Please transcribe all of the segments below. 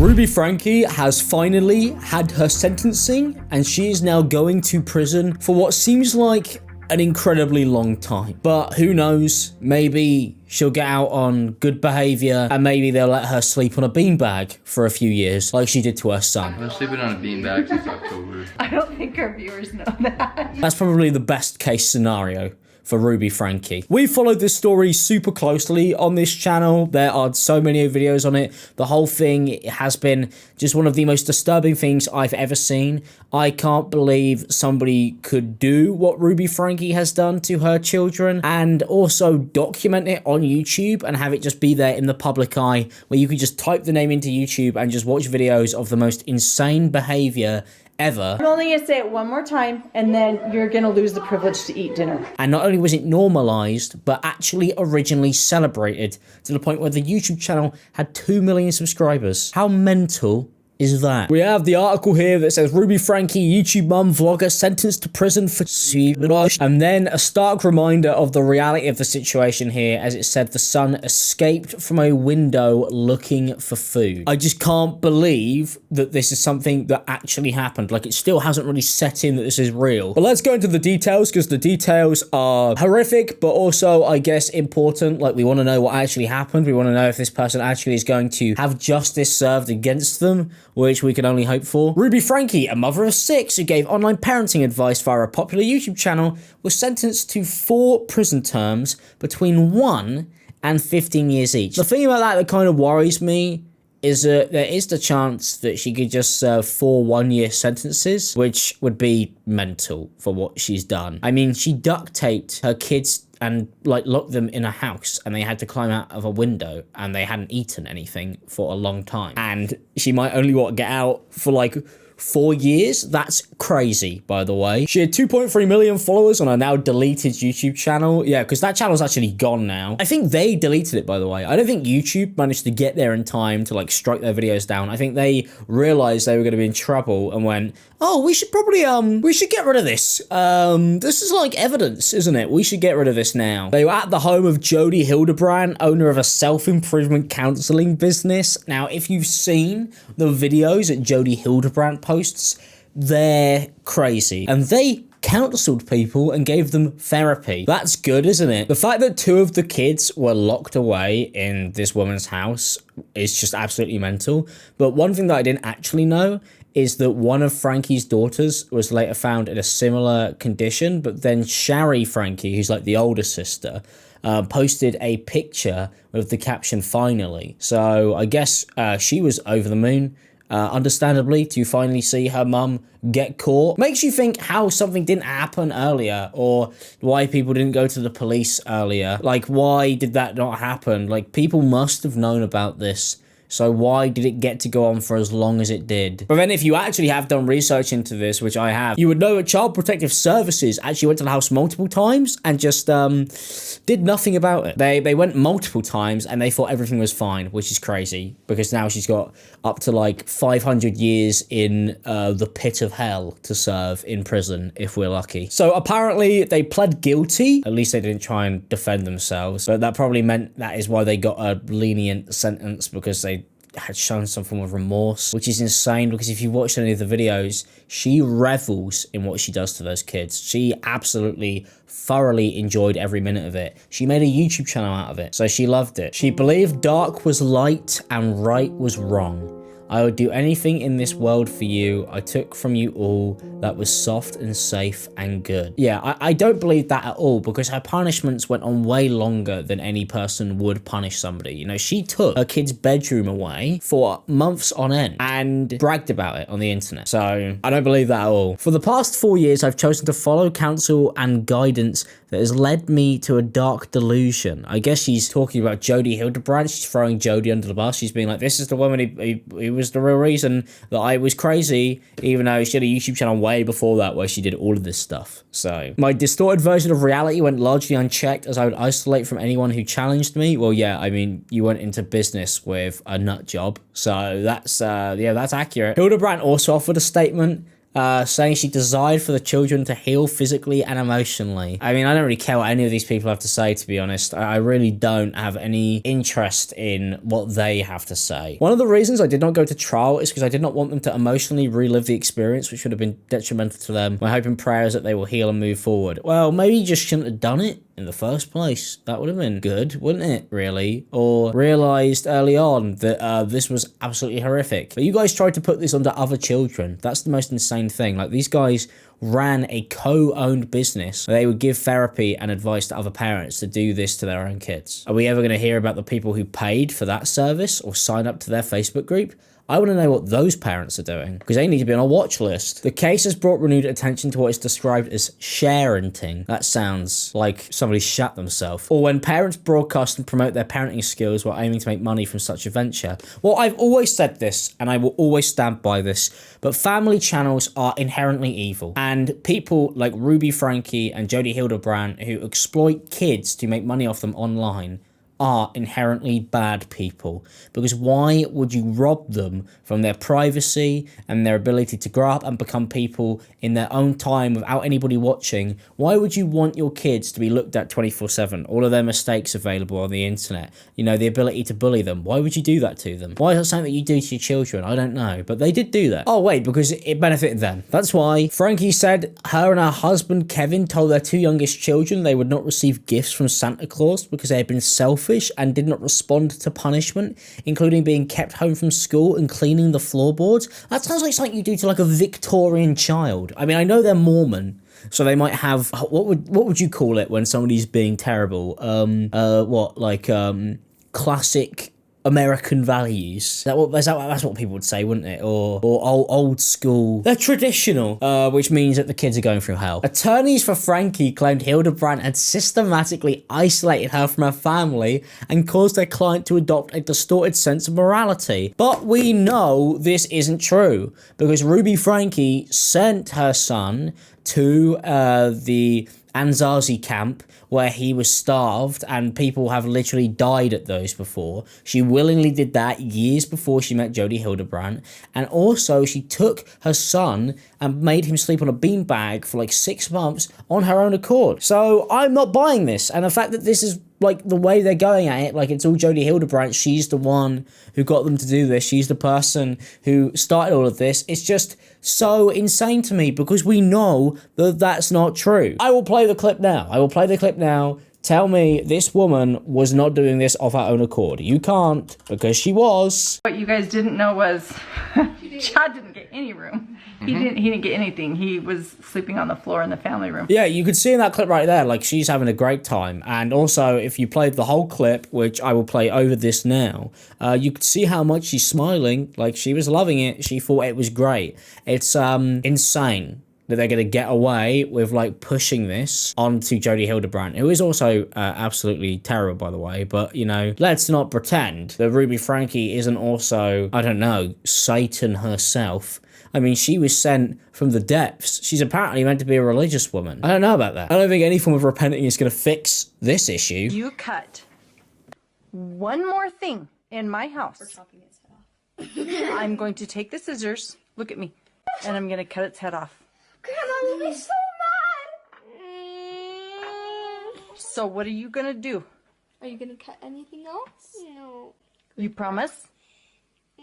Ruby Franke has finally had her sentencing, and she is now going to prison for what seems like an incredibly long time. But who knows? Maybe she'll get out on good behavior, and maybe they'll let her sleep on a beanbag for a few years, like she did to her son. I've been sleeping on a beanbag since October. I don't think our viewers know that. That's probably the best case scenario for Ruby Franke. We followed this story super closely on this channel. There are so many videos on it. The whole thing has been just one of the most disturbing things I've ever seen. I can't believe somebody could do what Ruby Franke has done to her children and also document it on YouTube and have it just be there in the public eye, where you could just type the name into YouTube and just watch videos of the most insane behavior ever. I'm only gonna say it one more time, and then you're gonna lose the privilege to eat dinner. And not only was it normalized, but actually originally celebrated to the point where the YouTube channel had 2 million subscribers. How mental is that? We have the article here that says Ruby Franke, YouTube mum vlogger sentenced to prison for and then a stark reminder of the reality of the situation here, as it said the son escaped from a window looking for food. I just can't believe that this is something that actually happened. Like, it still hasn't really set in that this is real. But let's go into the details, because the details are horrific, but also, I guess, important. Like, we want to know what actually happened. We want to know if this person actually is going to have justice served against them, which we can only hope for. Ruby Franke, a mother of 6 who gave online parenting advice via a popular YouTube channel, was sentenced to 4 prison terms between 1 and 15 years each. The thing about that kind of worries me is that there is the chance that she could just serve 4 one-year sentences, which would be mental for what she's done. I mean, she duct taped her kids and like locked them in a house, and they had to climb out of a window, and they hadn't eaten anything for a long time, and she might only get out for like 4 years. That's crazy, by the way. She had 2.3 million followers on her now deleted YouTube channel. Yeah, because that channel's actually gone now. I think they deleted it, by the way. I don't think YouTube managed to get there in time to like strike their videos down. I think they realized they were going to be in trouble and went, oh, we should probably, we should get rid of this. This is like evidence, isn't it? We should get rid of this now. They were at the home of Jody Hildebrand, owner of a self-improvement counseling business. Now, if you've seen the videos that Jody Hildebrand posts, they're crazy. And they counseled people and gave them therapy. That's good, isn't it? The fact that 2 of the kids were locked away in this woman's house is just absolutely mental. But one thing that I didn't actually know is that one of Franke's daughters was later found in a similar condition, but then Shari Franke, who's like the older sister, posted a picture with the caption, "Finally." So I guess she was over the moon, understandably, to finally see her mum get caught. Makes you think how something didn't happen earlier, or why people didn't go to the police earlier. Like, why did that not happen? Like, people must have known about this. So why did it get to go on for as long as it did? But then if you actually have done research into this, which I have, you would know that Child Protective Services actually went to the house multiple times and just did nothing about it. They went multiple times and they thought everything was fine, which is crazy, because now she's got up to like 500 years in the pit of hell to serve in prison, if we're lucky. So apparently they pled guilty. At least they didn't try and defend themselves, but that probably meant that is why they got a lenient sentence, because they had shown some form of remorse, which is insane, because if you watch any of the videos, she revels in what she does to those kids. She absolutely thoroughly enjoyed every minute of it. She made a YouTube channel out of it, so she loved it. She believed dark was light and right was wrong. I would do anything in this world for you. I took from you all that was soft and safe and good. Yeah, I don't believe that at all, because her punishments went on way longer than any person would punish somebody. You know, she took her kid's bedroom away for months on end and bragged about it on the internet. So I don't believe that at all. For the past 4 years, I've chosen to follow counsel and guidance that has led me to a dark delusion. I guess she's talking about Jody Hildebrand. She's throwing Jody under the bus. She's being like, this is the woman who was the real reason that I was crazy, even though she had a YouTube channel way before that where she did all of this stuff. So my distorted version of reality went largely unchecked, as I would isolate from anyone who challenged me. Well, yeah, I mean, you went into business with a nut job, so that's yeah, that's accurate. Hildebrand also offered a statement saying she desired for the children to heal physically and emotionally. I mean, I don't really care what any of these people have to say, to be honest. I really don't have any interest in what they have to say. One of the reasons I did not go to trial is because I did not want them to emotionally relive the experience, which would have been detrimental to them. My hope and prayer is that they will heal and move forward. Well, maybe you just shouldn't have done it in the first place. That would have been good, wouldn't it, really? Or realized early on that this was absolutely horrific. But you guys tried to put this onto other children. That's the most insane thing. Like, these guys ran a co-owned business where they would give therapy and advice to other parents to do this to their own kids. Are we ever going to hear about the people who paid for that service or signed up to their Facebook group? I want to know what those parents are doing, because they need to be on a watch list. The case has brought renewed attention to what is described as sharenting. That sounds like somebody shat themselves. Or when parents broadcast and promote their parenting skills while aiming to make money from such a venture. Well, I've always said this, and I will always stand by this, but family channels are inherently evil. And people like Ruby Franke and Jody Hildebrand, who exploit kids to make money off them online, are inherently bad people. Because why would you rob them from their privacy and their ability to grow up and become people in their own time without anybody watching? Why would you want your kids to be looked at 24/7? All of their mistakes available on the internet. You know, the ability to bully them. Why would you do that to them? Why is that something that you do to your children? I don't know. But they did do that. Oh, wait, because it benefited them. That's why Franke said her and her husband, Kevin, told their two youngest children they would not receive gifts from Santa Claus because they had been selfish and did not respond to punishment, including being kept home from school and cleaning the floorboards. That sounds like something you do to like a Victorian child. I mean, I know they're Mormon, so they might have, what would you call it when somebody's being terrible? Classic American values. That's what people would say, wouldn't it? Or old school. They're traditional, which means that the kids are going through hell. Attorneys for Franke claimed Hildebrand had systematically isolated her from her family and caused their client to adopt a distorted sense of morality. But we know this isn't true, because Ruby Franke sent her son to the Anzazi camp, where he was starved, and people have literally died at those before. She willingly did that years before she met Jody Hildebrand, and also she took her son and made him sleep on a beanbag for like 6 months on her own accord. So I'm not buying this, and the fact that this is like the way they're going at it, like it's all Jody Hildebrand, she's the one who got them to do this, she's the person who started all of this, it's just so insane to me, because we know that that's not true. I will play the clip now. Tell me this woman was not doing this of her own accord. You can't, because she was. What you guys didn't know was Chad didn't get any room. He didn't get anything. He was sleeping on the floor in the family room. Yeah, you could see in that clip right there, like, she's having a great time. And also, if you played the whole clip, which I will play over this now, you could see how much she's smiling. Like, she was loving it. She thought it was great. It's insane that they're going to get away with, like, pushing this onto Jody Hildebrand, who is also absolutely terrible, by the way. But, you know, let's not pretend that Ruby Franke isn't also, I don't know, Satan herself. I mean, she was sent from the depths. She's apparently meant to be a religious woman. I don't know about that. I don't think any form of repenting is going to fix this issue. You cut one more thing in my house. We're chopping its head off. I'm going to take the scissors, look at me, and I'm going to cut its head off. Grandma will be so mad. So what are you going to do? Are you gonna cut anything else? No. You promise?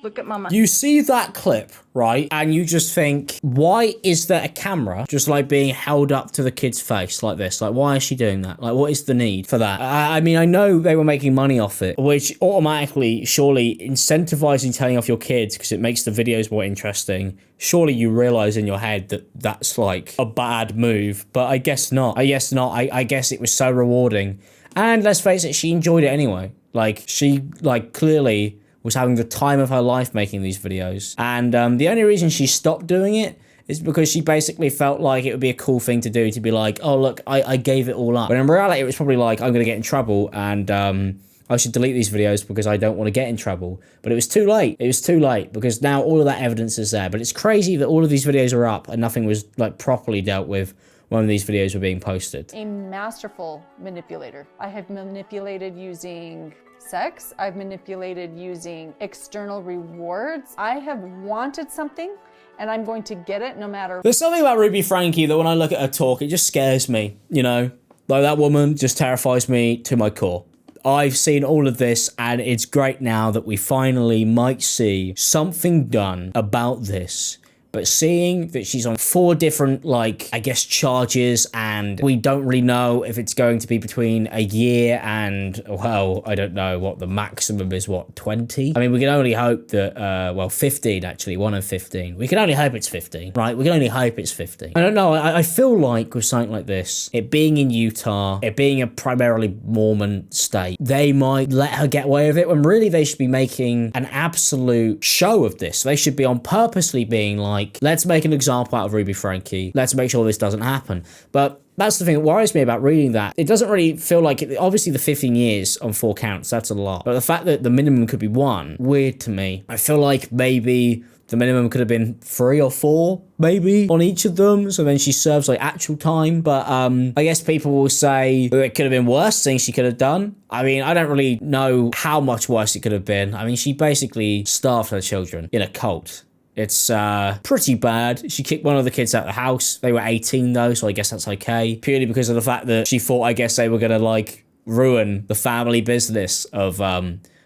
Look at Mama. You see that clip, right? And you just think, why is there a camera just like being held up to the kid's face like this? Like, why is she doing that? Like, what is the need for that? I mean, I know they were making money off it, which automatically, surely incentivizing telling off your kids because it makes the videos more interesting. Surely you realize in your head that that's like a bad move, but I guess not. I guess it was so rewarding. And let's face it, she enjoyed it anyway. Like, she, like, clearly was having the time of her life making these videos. And the only reason she stopped doing it is because she basically felt like it would be a cool thing to do, to be like, oh, look, I gave it all up. But in reality, it was probably like, I'm going to get in trouble, and I should delete these videos because I don't want to get in trouble. But it was too late. It was too late, because now all of that evidence is there. But it's crazy that all of these videos are up and nothing was like properly dealt with when these videos were being posted. A masterful manipulator. I have manipulated using sex. I've manipulated using external rewards. I have wanted something and I'm going to get it no matter. There's something about Ruby Franke that when I look at her talk, it just scares me, you know? Like, that woman just terrifies me to my core. I've seen all of this, and it's great now that we finally might see something done about this. But seeing that she's on 4 different, like, I guess, charges, and we don't really know if it's going to be between a year and, well, I don't know what the maximum is, what, 20? I mean, we can only hope that, well, 15, actually, 1 of 15. We can only hope it's 15, right? We can only hope it's 15. I don't know, I feel like with something like this, it being in Utah, it being a primarily Mormon state, they might let her get away with it when really they should be making an absolute show of this. They should be on purposely being like, let's make an example out of Ruby Franke. Let's make sure this doesn't happen. But that's the thing that worries me about reading that. It doesn't really feel like it. Obviously, the 15 years on 4 counts, that's a lot. But the fact that the minimum could be 1, weird to me. I feel like maybe the minimum could have been 3 or 4, maybe, on each of them. So then she serves like actual time. But I guess people will say that it could have been worse things she could have done. I mean, I don't really know how much worse it could have been. I mean, she basically starved her children in a cult. It's pretty bad. She kicked one of the kids out of the house. They were 18 though, so I guess that's okay. Purely because of the fact that she thought, I guess, they were gonna like ruin the family business of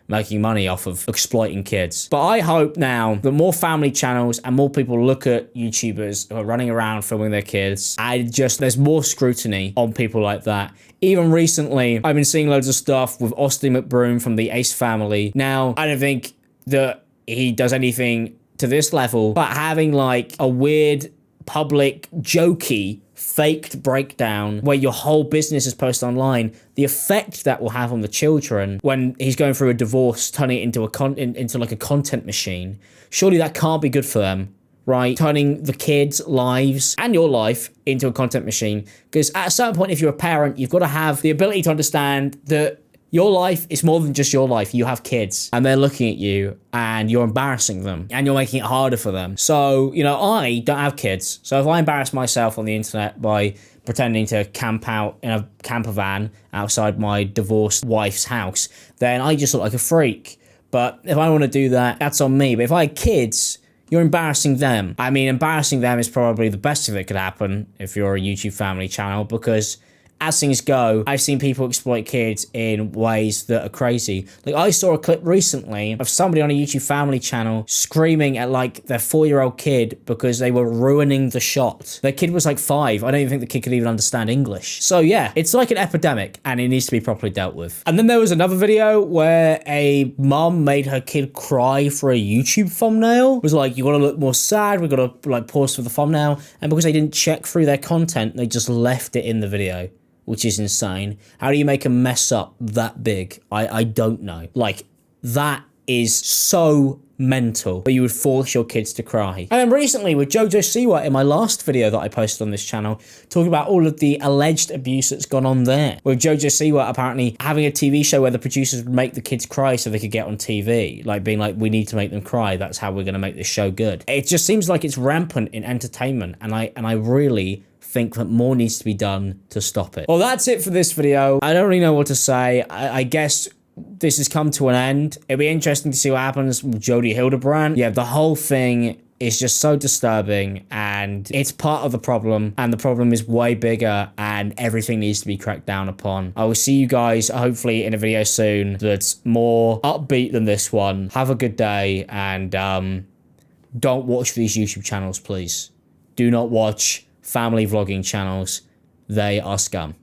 making money off of exploiting kids. But I hope now that more family channels and more people look at YouTubers who are running around filming their kids, and just there's more scrutiny on people like that. Even recently, I've been seeing loads of stuff with Austin McBroom from the Ace family. Now, I don't think that he does anything to this level, but having like a weird public jokey faked breakdown where your whole business is posted online, the effect that will have on the children when he's going through a divorce, turning it into like a content machine, surely that can't be good for them, right? Turning the kids' lives and your life into a content machine, because at a certain point, if you're a parent, you've got to have the ability to understand that your life is more than just your life. You have kids and they're looking at you and you're embarrassing them and you're making it harder for them. So, you know, I don't have kids. So if I embarrass myself on the internet by pretending to camp out in a camper van outside my divorced wife's house, then I just look like a freak. But if I want to do that, that's on me. But if I had kids, you're embarrassing them. I mean, embarrassing them is probably the best thing that could happen if you're a YouTube family channel, because as things go, I've seen people exploit kids in ways that are crazy. Like, I saw a clip recently of somebody on a YouTube family channel screaming at like their 4-year-old kid because they were ruining the shot. Their kid was like 5. I don't even think the kid could even understand English. So yeah, it's like an epidemic and it needs to be properly dealt with. And then there was another video where a mum made her kid cry for a YouTube thumbnail. It was like, you gotta look more sad, we gotta like pause for the thumbnail. And because they didn't check through their content, they just left it in the video, which is insane. How do you make a mess up that big? I don't know. Like, that is so mental, but you would force your kids to cry. And then recently with Jojo Siwa in my last video that I posted on this channel, talking about all of the alleged abuse that's gone on there. With Jojo Siwa apparently having a TV show where the producers would make the kids cry so they could get on TV. Like being like, we need to make them cry. That's how we're gonna make this show good. It just seems like it's rampant in entertainment, and I really think that more needs to be done to stop it. Well, that's it for this video. I don't really know what to say. I guess this has come to an end. It'll be interesting to see what happens with Jodie Hildebrand. Yeah, the whole thing is just so disturbing, and it's part of the problem, and the problem is way bigger, and everything needs to be cracked down upon. I will see you guys hopefully in a video soon that's more upbeat than this one. Have a good day, and don't watch these YouTube channels, please. Do not watch family vlogging channels. They are scum.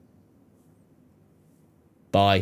Bye.